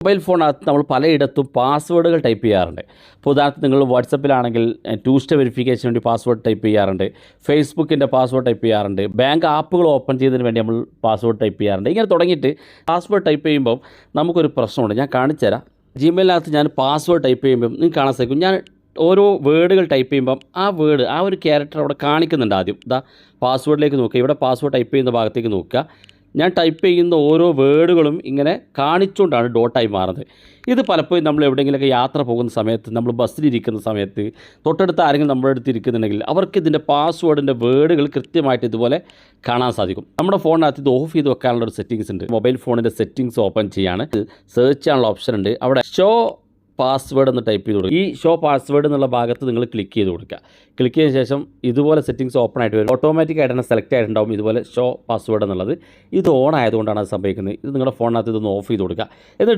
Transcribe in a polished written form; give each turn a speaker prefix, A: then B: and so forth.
A: Mobile ഫോണിനകത്ത് നമ്മൾ പലയിടത്തും പാസ്വേഡുകൾ ടൈപ്പ് ചെയ്യാറുണ്ട്. ഇപ്പോൾ ഉദാഹരണത്തിന് നിങ്ങൾ വാട്സപ്പിലാണെങ്കിൽ 2 സ്റ്റെപ്പ് വെരിഫിക്കേഷന് വേണ്ടി പാസ്വേഡ് ടൈപ്പ് ചെയ്യാറുണ്ട്, ഫേസ്ബുക്കിൻ്റെ പാസ്വേഡ് ടൈപ്പ് ചെയ്യാറുണ്ട്, ബാങ്ക് ആപ്പുകൾ ഓപ്പൺ ചെയ്തതിന് വേണ്ടി നമ്മൾ പാസ്വേഡ് ടൈപ്പ് ചെയ്യാറുണ്ട്. ഇങ്ങനെ തുടങ്ങിയിട്ട് പാസ്വേഡ് ടൈപ്പ് ചെയ്യുമ്പം നമുക്കൊരു പ്രശ്നമുണ്ട്. ഞാൻ കാണിച്ചു തരാം. ജിമെയിലിനകത്ത് ഞാൻ പാസ്വേഡ് ടൈപ്പ് ചെയ്യുമ്പം നിങ്ങൾക്ക് കാണാൻ സാധിക്കും, ഞാൻ ഓരോ വേർഡുകൾ ടൈപ്പ് ചെയ്യുമ്പം ആ ഒരു ക്യാരക്ടർ അവിടെ കാണിക്കുന്നുണ്ട്. ആദ്യം പാസ്വേഡിലേക്ക് നോക്കുക, ഇവിടെ പാസ്വേഡ് ടൈപ്പ് ചെയ്യുന്ന ഭാഗത്തേക്ക് നോക്കുക. ഞാൻ ടൈപ്പ് ചെയ്യുന്ന ഓരോ വേർഡുകളും ഇങ്ങനെ കാണിച്ചുകൊണ്ടാണ് ഡോട്ടായി മാറുന്നത്. ഇത് പലപ്പോഴും നമ്മൾ എവിടെയെങ്കിലുമൊക്കെ യാത്ര പോകുന്ന സമയത്ത്, നമ്മൾ ബസ്സിലിരിക്കുന്ന സമയത്ത്, തൊട്ടടുത്ത് ആരെങ്കിലും നമ്മുടെ അടുത്ത് ഇരിക്കുന്നുണ്ടെങ്കിൽ അവർക്ക് ഇതിൻ്റെ പാസ്വേഡിൻ്റെ വേർഡുകൾ കൃത്യമായിട്ട് ഇതുപോലെ കാണാൻ സാധിക്കും. നമ്മുടെ ഫോണിനകത്ത് ഇത് ഓഫ് ചെയ്ത് വെക്കാനുള്ള ഒരു സെറ്റിങ്സ് ഉണ്ട്. മൊബൈൽ ഫോണിൻ്റെ സെറ്റിങ്സ് ഓപ്പൺ ചെയ്യാണ്, സെർച്ച് ചെയ്യാനുള്ള ഓപ്ഷൻ ഉണ്ട്. അവിടെ ഷോ പാസ്വേഡ് എന്ന് ടൈപ്പ് ചെയ്ത് കൊടുക്കുക. ഈ ഷോ പാസ്വേഡ് എന്നുള്ള ഭാഗത്ത് നിങ്ങൾ ക്ലിക്ക് ചെയ്ത് കൊടുക്കുക. ക്ലിക്ക് ചെയ്ത ശേഷം ഇതുപോലെ സെറ്റിങ്സ് ഓപ്പൺ ആയിട്ട് വരും. ഓട്ടോമാറ്റിക് ആയിട്ട് സെലക്ട് ആയിട്ടുണ്ടാവും ഇതുപോലെ ഷോ പാസ്വേഡ് എന്നുള്ളത്. ഇത് ഓൺ ആയതുകൊണ്ടാണ് അത് സംഭവിക്കുന്നത്. ഇത് നിങ്ങളുടെ ഫോണിനകത്ത് ഇതൊന്ന് ഓഫ് ചെയ്ത് കൊടുക്കുക. എന്നിട്ട്